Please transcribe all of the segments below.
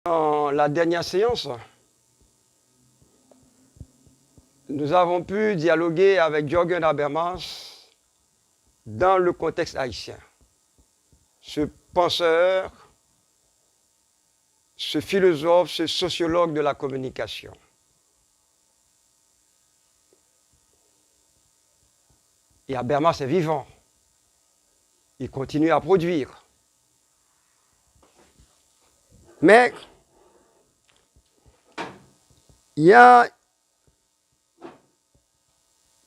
Dans la dernière séance, nous avons pu dialoguer avec Jürgen Habermas dans le contexte haïtien. Ce penseur, ce philosophe, ce sociologue de la communication. Et Habermas est vivant. Il continue à produire. Mais il y a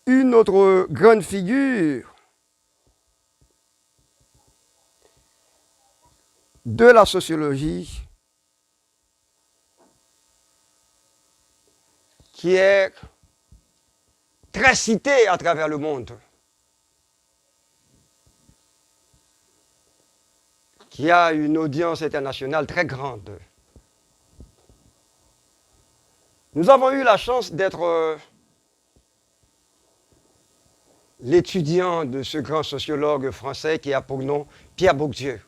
une autre grande figure de la sociologie qui est très citée à travers le monde, qui a une audience internationale très grande. Nous avons eu la chance d'être l'étudiant de ce grand sociologue français qui a pour nom Pierre Bourdieu.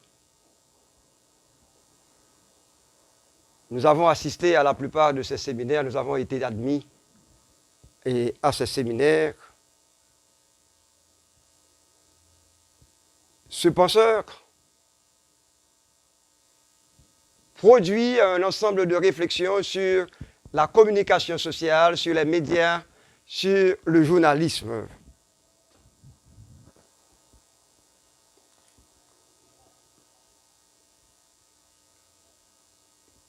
Nous avons assisté à la plupart de ces séminaires, nous avons été admis à ces séminaires. Ce penseur produit un ensemble de réflexions sur la communication sociale, sur les médias, sur le journalisme.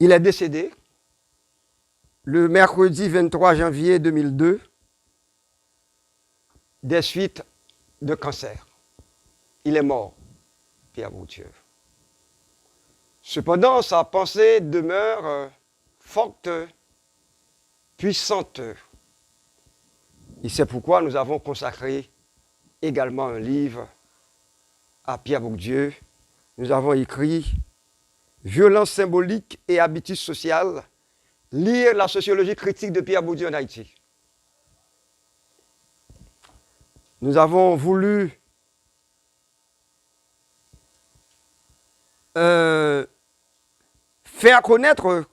Il est décédé le mercredi 23 janvier 2002 des suites de cancer. Il est mort, Pierre Bourdieu. Cependant, sa pensée demeure forte, puissante. Et c'est pourquoi nous avons consacré également un livre à Pierre Bourdieu. Nous avons écrit « Violence symbolique et habitus social, lire la sociologie critique de Pierre Bourdieu en Haïti ». Nous avons voulu faire connaître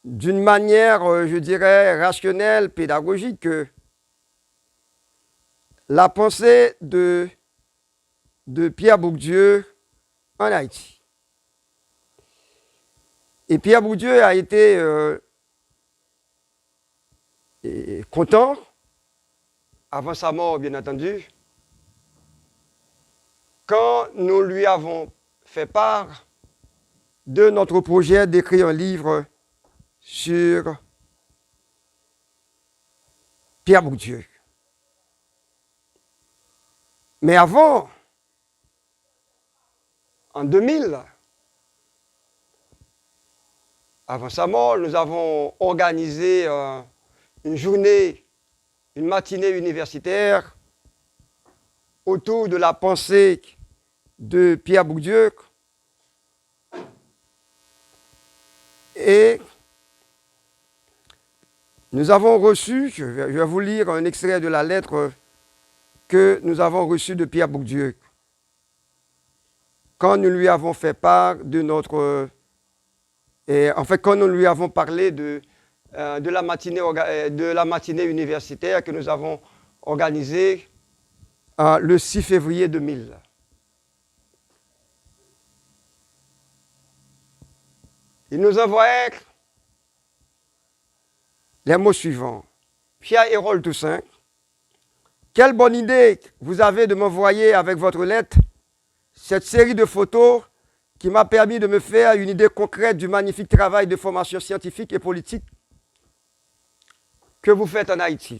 d'une manière, je dirais, rationnelle, pédagogique, la pensée de Pierre Bourdieu en Haïti. Et Pierre Bourdieu a été content, avant sa mort, bien entendu, quand nous lui avons fait part de notre projet d'écrire un livre sur Pierre Bourdieu. Mais avant, en 2000, avant sa mort, nous avons organisé une journée, une matinée universitaire autour de la pensée de Pierre Bourdieu. Et nous avons reçu, je vais vous lire un extrait de la lettre que nous avons reçue de Pierre Bourdieu quand nous lui avons fait part de notre... quand nous lui avons parlé de la matinée universitaire que nous avons organisée le 6 février 2000. Il nous envoyait les mots suivants. Pierre Hérol Toussaint, quelle bonne idée vous avez de m'envoyer avec votre lettre cette série de photos qui m'a permis de me faire une idée concrète du magnifique travail de formation scientifique et politique que vous faites en Haïti.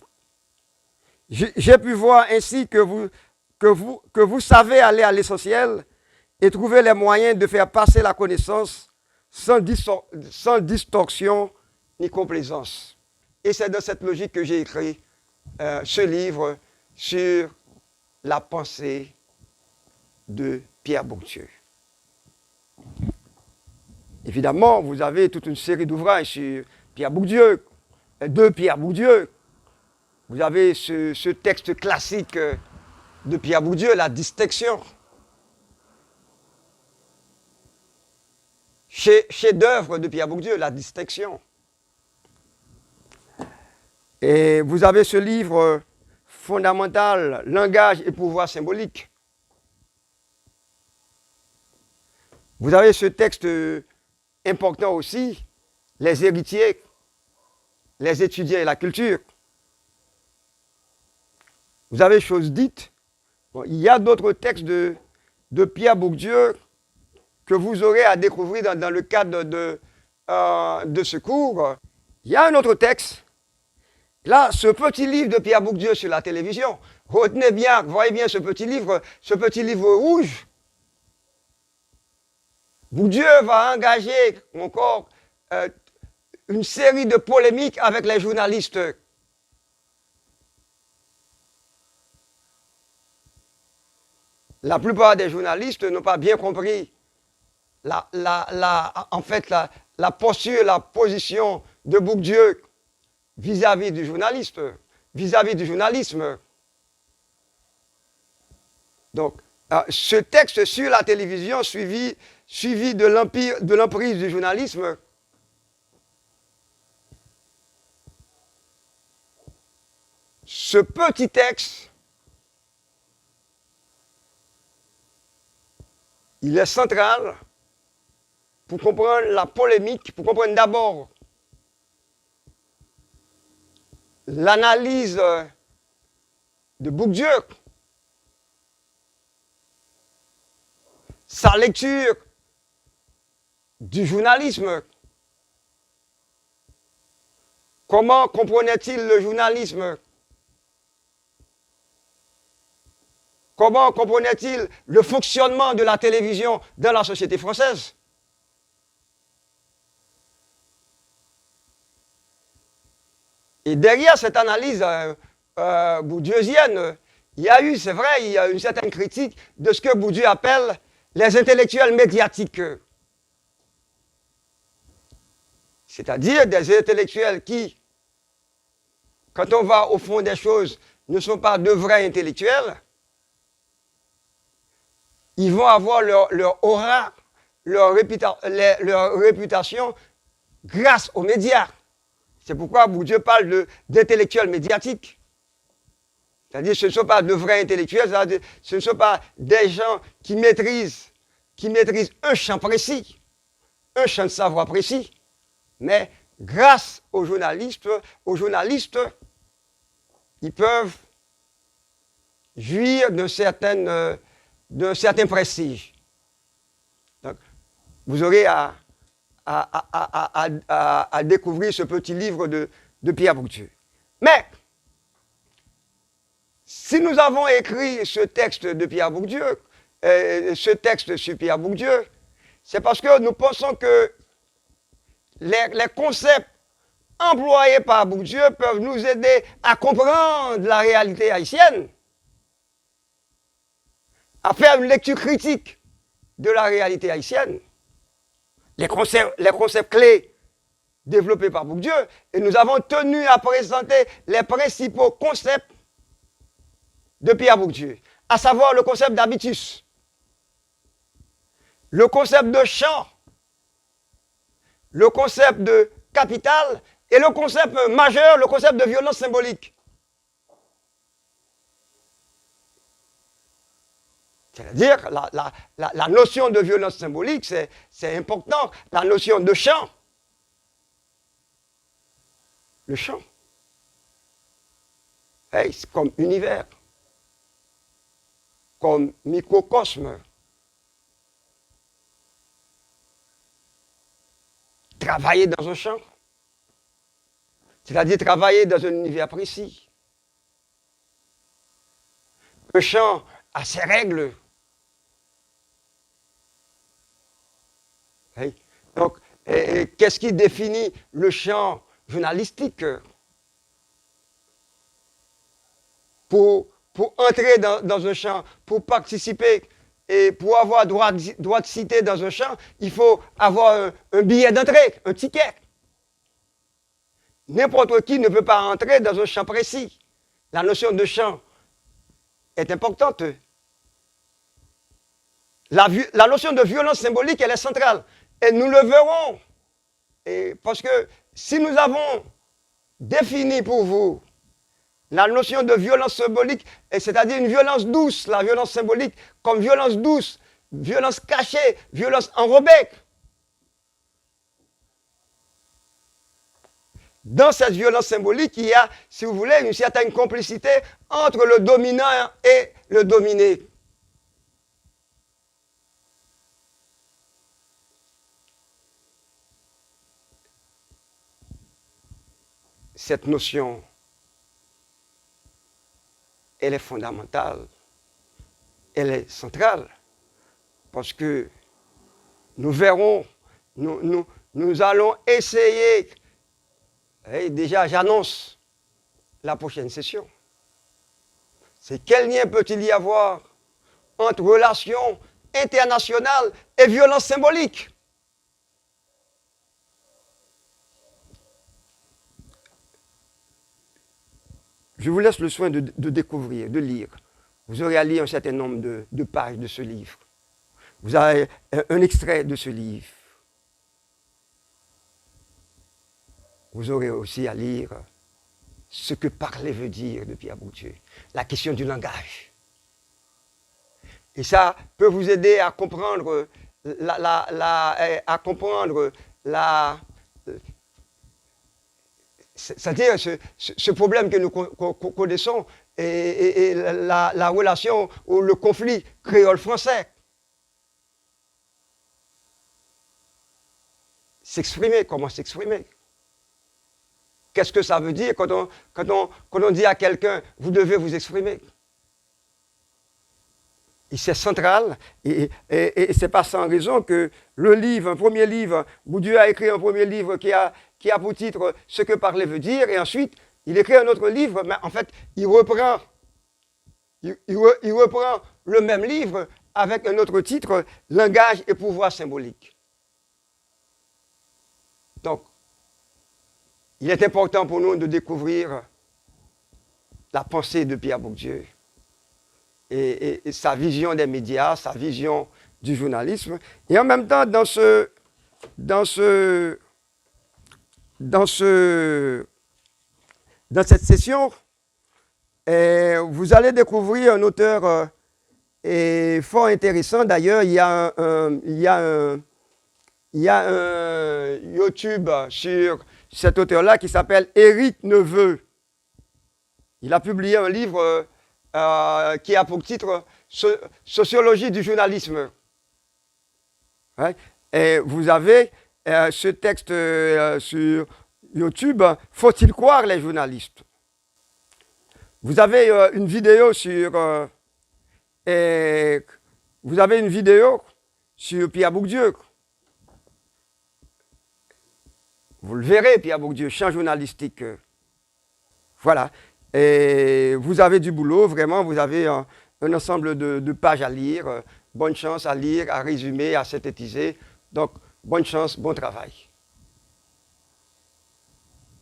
J'ai pu voir ainsi que vous savez aller à l'essentiel et trouver les moyens de faire passer la connaissance sans distorsion ni complaisance. Et c'est dans cette logique que j'ai écrit ce livre sur la pensée de Pierre Bourdieu. Évidemment, vous avez toute une série d'ouvrages sur Pierre Bourdieu, de Pierre Bourdieu. Vous avez ce texte classique de Pierre Bourdieu, La distinction. chef-d'œuvre de Pierre Bourdieu, La Distinction. Et vous avez ce livre fondamental, Langage et pouvoir symbolique. Vous avez ce texte important aussi, Les héritiers, les étudiants et la culture. Vous avez Choses dites. Bon, il y a d'autres textes de Pierre Bourdieu que vous aurez à découvrir dans le cadre de ce cours. Il y a un autre texte. Là, ce petit livre de Pierre Bourdieu sur la télévision, retenez bien, voyez bien ce petit livre rouge. Bourdieu va engager encore une série de polémiques avec les journalistes. La plupart des journalistes n'ont pas bien compris la posture, la position de Bourdieu vis-à-vis du journalisme. Donc, ce texte sur la télévision, suivi de l'emprise du journalisme, ce petit texte, il est central pour comprendre la polémique, pour comprendre d'abord l'analyse de Bourdieu, sa lecture du journalisme. Comment comprenait-il le journalisme? Comment comprenait-il le fonctionnement de la télévision dans la société française? Et derrière cette analyse bourdieusienne, il y a eu, c'est vrai, il y a une certaine critique de ce que Bourdieu appelle les intellectuels médiatiques. C'est-à-dire des intellectuels qui, quand on va au fond des choses, ne sont pas de vrais intellectuels. Ils vont avoir leur aura, leur réputation grâce aux médias. C'est pourquoi Bourdieu parle d'intellectuels médiatiques. C'est-à-dire que ce ne sont pas de vrais intellectuels, ce ne sont pas des gens qui maîtrisent un champ précis, un champ de savoir précis, mais grâce aux journalistes, ils peuvent jouir d'un certain prestige. Donc, vous aurez à découvrir ce petit livre de Pierre Bourdieu. Mais, si nous avons écrit ce texte de Pierre Bourdieu, ce texte sur Pierre Bourdieu, c'est parce que nous pensons que les concepts employés par Bourdieu peuvent nous aider à comprendre la réalité haïtienne, à faire une lecture critique de la réalité haïtienne, les concepts clés développés par Bourdieu, et nous avons tenu à présenter les principaux concepts de Pierre Bourdieu, à savoir le concept d'habitus, le concept de champ, le concept de capital et le concept majeur, le concept de violence symbolique. C'est-à-dire, la notion de violence symbolique, c'est important. La notion de champ. Le champ. Hey, c'est comme univers. Comme microcosme. Travailler dans un champ. C'est-à-dire travailler dans un univers précis. Un champ a ses règles. Hey. Donc, qu'est-ce qui définit le champ journalistique? Pour entrer dans un champ, pour participer et pour avoir droit de citer dans un champ, il faut avoir un billet d'entrée, un ticket. N'importe qui ne peut pas entrer dans un champ précis. La notion de champ est importante. La notion de violence symbolique, elle est centrale. Et nous le verrons. Et parce que si nous avons défini pour vous la notion de violence symbolique, c'est-à-dire une violence douce, la violence symbolique comme violence douce, violence cachée, violence enrobée. Dans cette violence symbolique, il y a, si vous voulez, une certaine complicité entre le dominant et le dominé. Cette notion, elle est fondamentale, elle est centrale, parce que nous verrons, nous allons essayer, et déjà j'annonce la prochaine session, c'est quel lien peut-il y avoir entre relations internationales et violence symbolique? Je vous laisse le soin de découvrir, de lire. Vous aurez à lire un certain nombre de pages de ce livre. Vous avez un extrait de ce livre. Vous aurez aussi à lire ce que parler veut dire de Pierre Bourdieu, la question du langage. Et ça peut vous aider à comprendre c'est-à-dire ce problème que nous connaissons et la relation ou le conflit créole-français. S'exprimer, comment s'exprimer? Qu'est-ce que ça veut dire quand on dit à quelqu'un, vous devez vous exprimer? Et c'est central, et ce n'est pas sans raison que le livre, un premier livre, Bourdieu a écrit un premier livre qui a pour titre « Ce que parler veut dire », et ensuite, il écrit un autre livre, mais en fait, il reprend le même livre avec un autre titre, « Langage et pouvoir symbolique ». Donc, il est important pour nous de découvrir la pensée de Pierre Bourdieu. Et sa vision des médias, sa vision du journalisme. Et en même temps, dans cette session, vous allez découvrir un auteur fort intéressant. D'ailleurs, il y a un YouTube sur cet auteur-là qui s'appelle Éric Neveu. Il a publié un livre qui a pour titre Sociologie du journalisme. Ouais. Et vous avez ce texte sur YouTube, Faut-il croire les journalistes? Vous avez une vidéo sur Pierre Bourdieu. Vous le verrez, Pierre Bourdieu, champ journalistique. Voilà. Et vous avez du boulot, vraiment, vous avez un ensemble de pages à lire. Bonne chance à lire, à résumer, à synthétiser. Donc, bonne chance, bon travail.